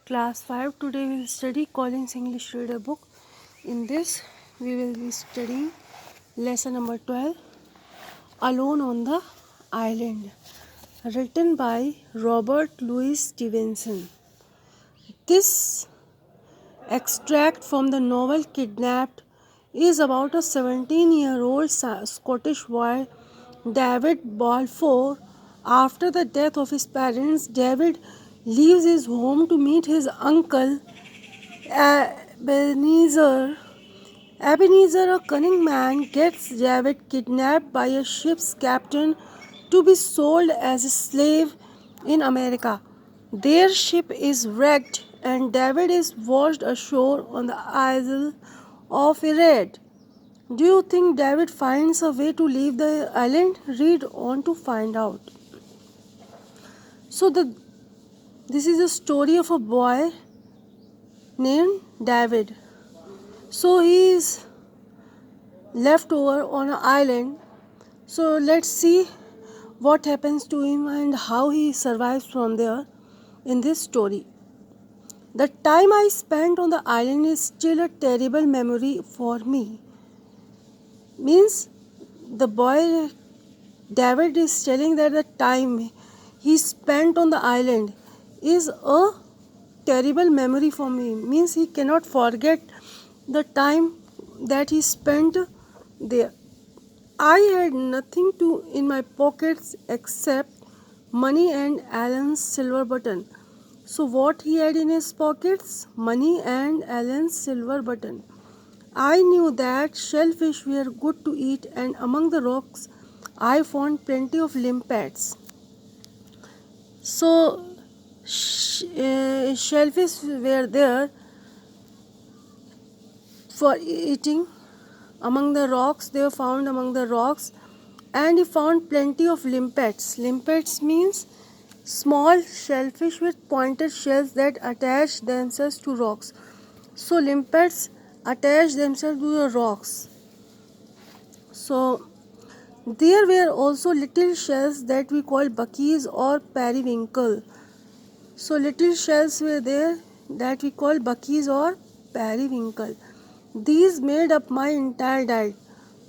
Class 5. Today we will study Collins English Reader book. In this we will be studying lesson number 12, Alone on the Island, written by Robert Louis Stevenson. This extract from the novel Kidnapped is about a 17-year-old Scottish boy, David Balfour. After the death of his parents, David leaves his home to meet his uncle Ebenezer. Ebenezer, a cunning man, gets David kidnapped by a ship's captain to be sold as a slave in America. Their ship is wrecked and David is washed ashore on the Isle of Arad. Do you think David finds a way to leave the island? Read on to find out. So this is a story of a boy named David. So he is left over on an island. So let's see what happens to him and how he survives from there in this story. The time I spent on the island is still a terrible memory for me. Means the boy David is telling that the time he spent on the island is a terrible memory for me. Means he cannot forget the time that he spent there. I had nothing in my pockets except money and Alan's silver button. So what he had in his pockets? Money and Alan's silver button. I knew that shellfish were good to eat, and among the rocks I found plenty of limpets. So shellfish were there for eating. Among the rocks, they were found among the rocks, and he found plenty of limpets. Limpets means small shellfish with pointed shells that attach themselves to rocks. So limpets attach themselves to the rocks. So there were also little shells that we call buckies or periwinkle. So little shells were there that we call buckies or periwinkle. These made up my entire diet.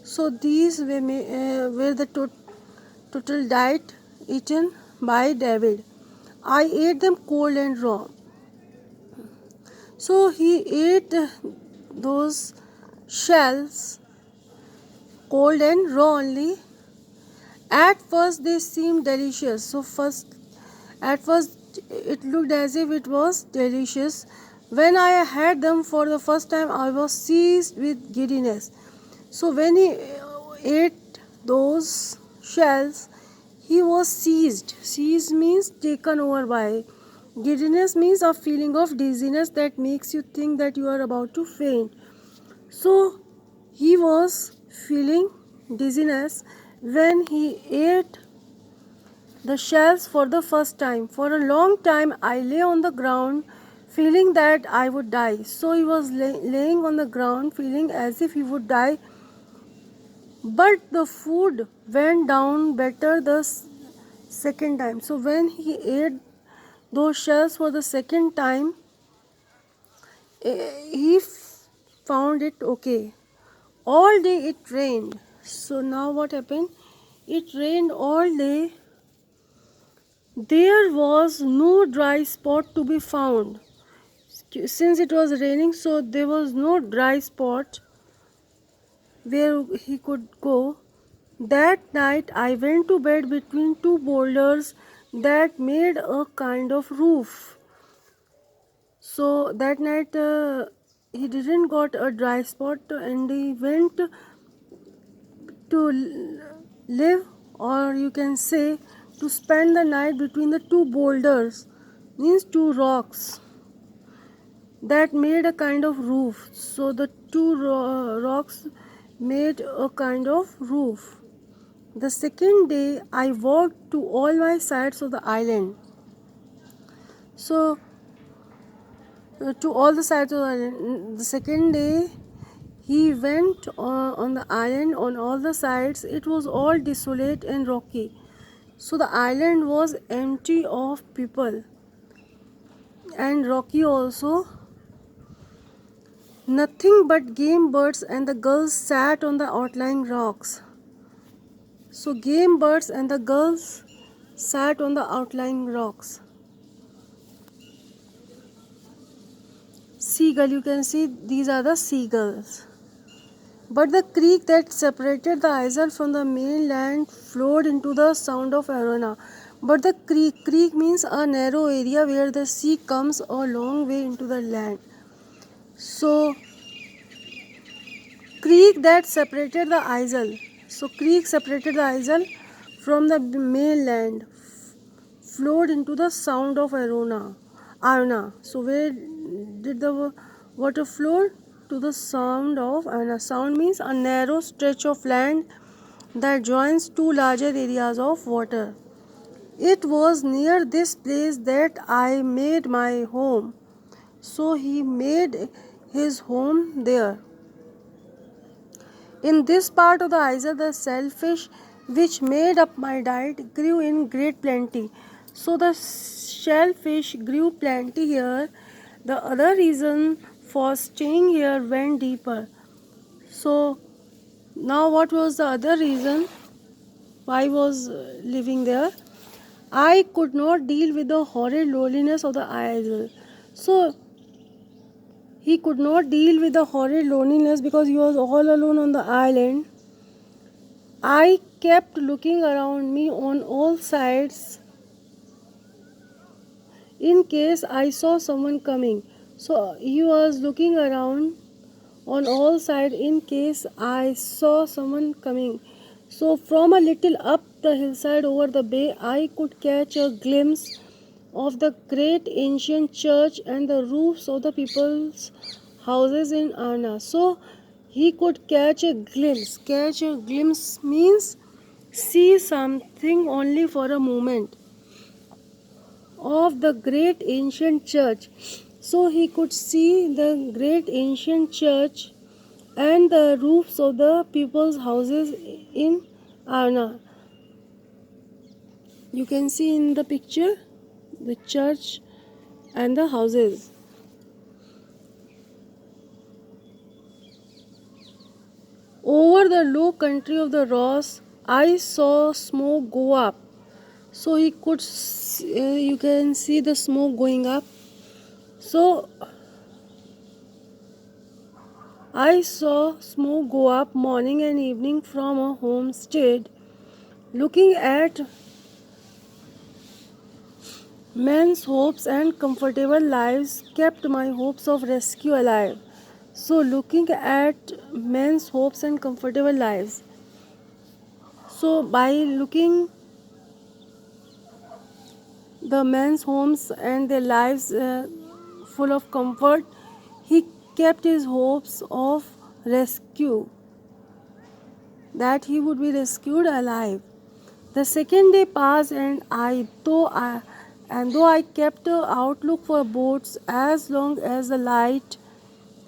So these were the total diet eaten by David. I ate them cold and raw. So he ate those shells cold and raw only. At first they seemed delicious. At first it looked as if it was delicious. When I had them for the first time, I was seized with giddiness. So when he ate those shells, he was seized. Seized means taken over by. Giddiness means a feeling of dizziness that makes you think that you are about to faint. So he was feeling dizziness when he ate the shells for the first time. For a long time I lay on the ground feeling that I would die. So he was laying on the ground feeling as if he would die. But the food went down better the second time. So when he ate those shells for the second time, he found it okay. All day it rained. So now what happened? It rained all day. There was no dry spot to be found. Since it was raining, so there was no dry spot where he could go. That night I went to bed between two boulders that made a kind of roof. So that night he didn't got a dry spot and he went to live, or you can say to spend the night between the two boulders, means two rocks that made a kind of roof. So the two rocks made a kind of roof. The second day I walked to all my sides of the island. So to all the sides of the island. The second day he went on the island on all the sides. It was all desolate and rocky. So the island was empty of people. and rocky also. Nothing but game birds and the gulls sat on the outlying rocks. So game birds and the gulls sat on the outlying rocks. Seagull, you can see these are the seagulls. But the creek that separated the isle from the mainland flowed into the Sound of Arona. But the creek means a narrow area where the sea comes a long way into the land. So, creek that separated the isle. So, creek separated the isle from the mainland, flowed into the Sound of Arona. So, where did the water flow? To the Sound of Arona. Sound means a narrow stretch of land that joins two larger areas of water. It was near this place that I made my home. So he made his home there. In this part of the isle, the shellfish which made up my diet grew in great plenty. So the shellfish grew plenty here. The other reason for staying here went deeper. So now what was the other reason why I was living there? I could not deal with the horrid loneliness of the isle. So he could not deal with the horrid loneliness because he was all alone on the island. I kept looking around me on all sides in case I saw someone coming. So he was looking around on all sides in case I saw someone coming. So from a little up the hillside over the bay, I could catch a glimpse of the great ancient church and the roofs of the people's houses in Arna. So he could catch a glimpse. Catch a glimpse means see something only for a moment of the great ancient church. So he could see the great ancient church and the roofs of the people's houses in Arna. You can see in the picture the church and the houses. Over the low country of the Ross, I saw smoke go up. So he could, you can see the smoke going up. So I saw smoke go up morning and evening from a homestead. Looking at men's hopes and comfortable lives kept my hopes of rescue alive. So looking at men's hopes and comfortable lives. So by looking the men's homes and their lives full of comfort, he kept his hopes of rescue, that he would be rescued alive. The second day passed, and though I kept a outlook for boats as long as the light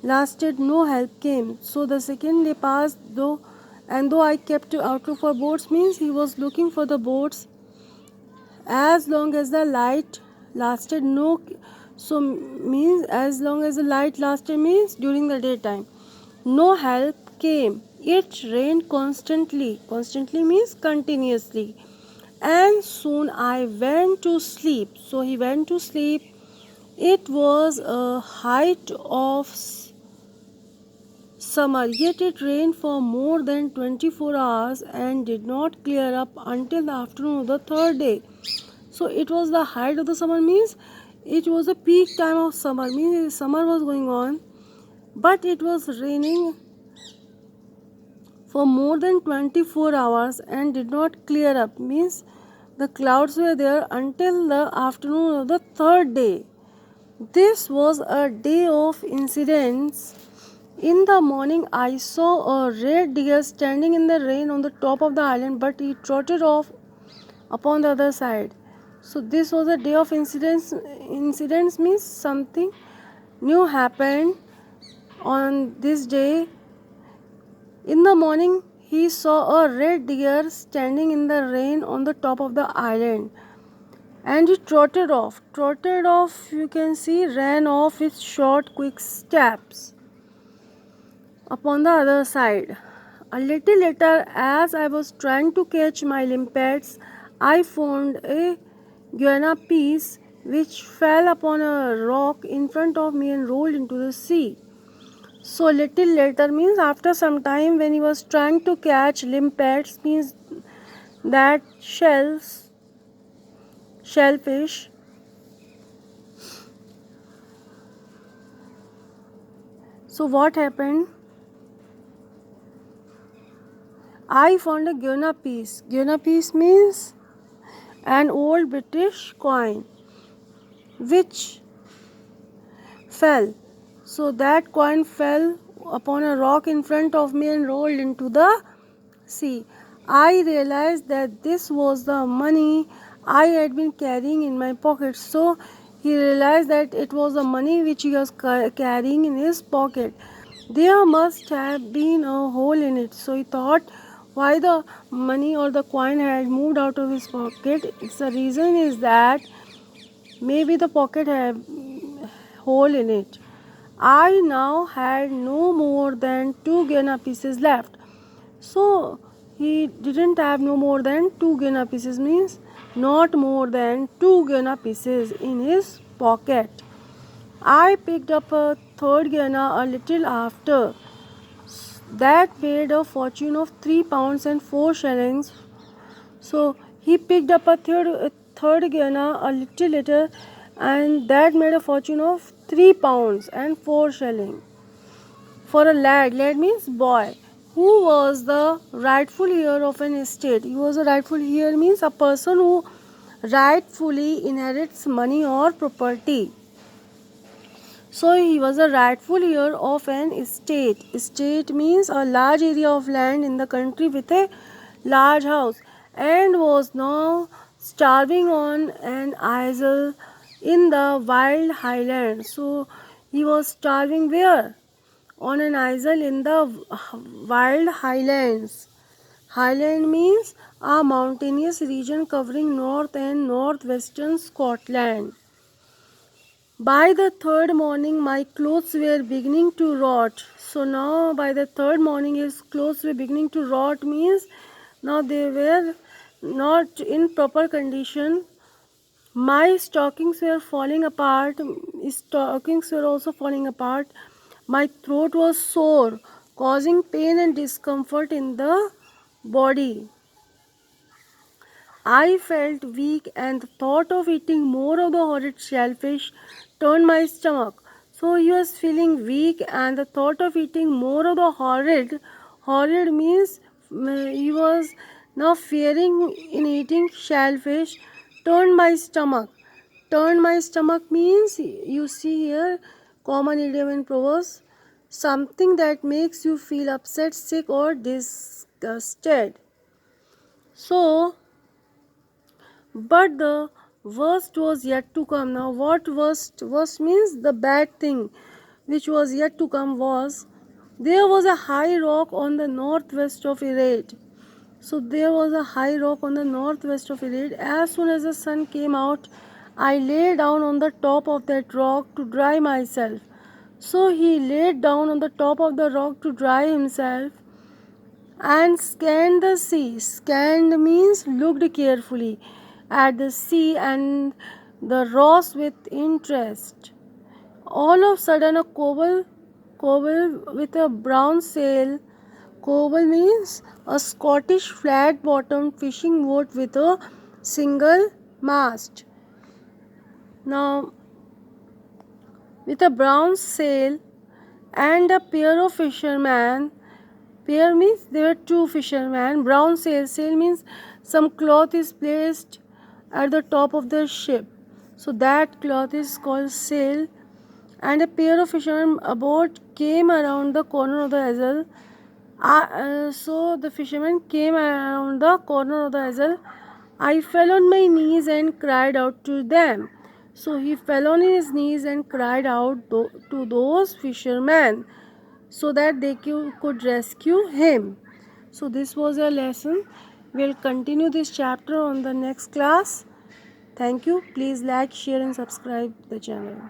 lasted, no help came. So the second day passed, though I kept a outlook for boats means he was looking for the boats as long as the light lasted. No, so means as long as the light lasted means during the daytime. No help came. It rained constantly. Constantly means continuously. And soon I went to sleep. So he went to sleep. It was a height of summer, yet it rained for more than 24 hours and did not clear up until the afternoon of the third day. So it was the height of the summer means it was the peak time of summer, means summer was going on, but it was raining for more than 24 hours and did not clear up, means the clouds were there until the afternoon of the third day. This was a day of incidents. In the morning, I saw a red deer standing in the rain on the top of the island, but he trotted off upon the other side. So this was a day of incidents. Incidents means something new happened on this day. In the morning, he saw a red deer standing in the rain on the top of the island, and he trotted off. Trotted off, you can see, ran off with short, quick steps. Upon the other side, a little later, as I was trying to catch my limpets, I found a guiana piece which fell upon a rock in front of me and rolled into the sea. So little later means after some time, when he was trying to catch limpets, means that shellfish. So what happened? I found a guiana piece. Guiana piece means an old British coin which fell. So that coin fell upon a rock in front of me and rolled into the sea. I realized that this was the money I had been carrying in my pocket. So he realized that it was the money which he was carrying in his pocket. There must have been a hole in it. So he thought why the money or the coin had moved out of his pocket. It's the reason is that maybe the pocket had hole in it. I now had no more than 2 guinea pieces left. So he didn't have no more than 2 guinea pieces means not more than 2 guinea pieces in his pocket. I picked up a third guinea a little after. That paid a fortune of £3 and 4 shillings. So he picked up a third guinea a little later, and that made a fortune of £3 and 4 shillings. For a lad means boy, who was the rightful heir of an estate. He was a rightful heir means a person who rightfully inherits money or property. So he was a rightful heir of an estate. Estate means a large area of land in the country with a large house, and was now starving on an isle in the wild highlands. So he was starving where? On an isle in the wild highlands. Highland means a mountainous region covering north and northwestern Scotland. By the third morning, my clothes were beginning to rot. So now, by the third morning, his clothes were beginning to rot means now they were not in proper condition. My stockings were falling apart. His stockings were also falling apart. My throat was sore, causing pain and discomfort in the body. I felt weak, and the thought of eating more of the horrid shellfish turned my stomach. So he was feeling weak, and the thought of eating more of the horrid means he was now fearing in eating shellfish, turned my stomach. Turned my stomach means you see here common idiom and proverbs, something that makes you feel upset, sick, or disgusted. So but the worst was yet to come. Now, what worst? Worst means the bad thing which was yet to come was there was a high rock on the northwest of Irate. So, there was a high rock on the northwest of Irate. As soon as the sun came out, I lay down on the top of that rock to dry myself. So, he laid down on the top of the rock to dry himself and scanned the sea. Scanned means looked carefully at the sea and the rocks with interest. All of a sudden, a cobble with a brown sail. Cobble means a Scottish flat-bottomed fishing boat with a single mast. Now, with a brown sail and a pair of fishermen. Pair means there were two fishermen. Brown sail. Sail means some cloth is placed at the top of the ship. So that cloth is called sail. And a pair of fishermen aboard came around the corner of the vessel. So the fisherman came around the corner of the vessel. I fell on my knees and cried out to them. So he fell on his knees and cried out to those fishermen so that they could rescue him. So this was a lesson. We'll continue this chapter on the next class. Thank you. Please like, share and subscribe the channel.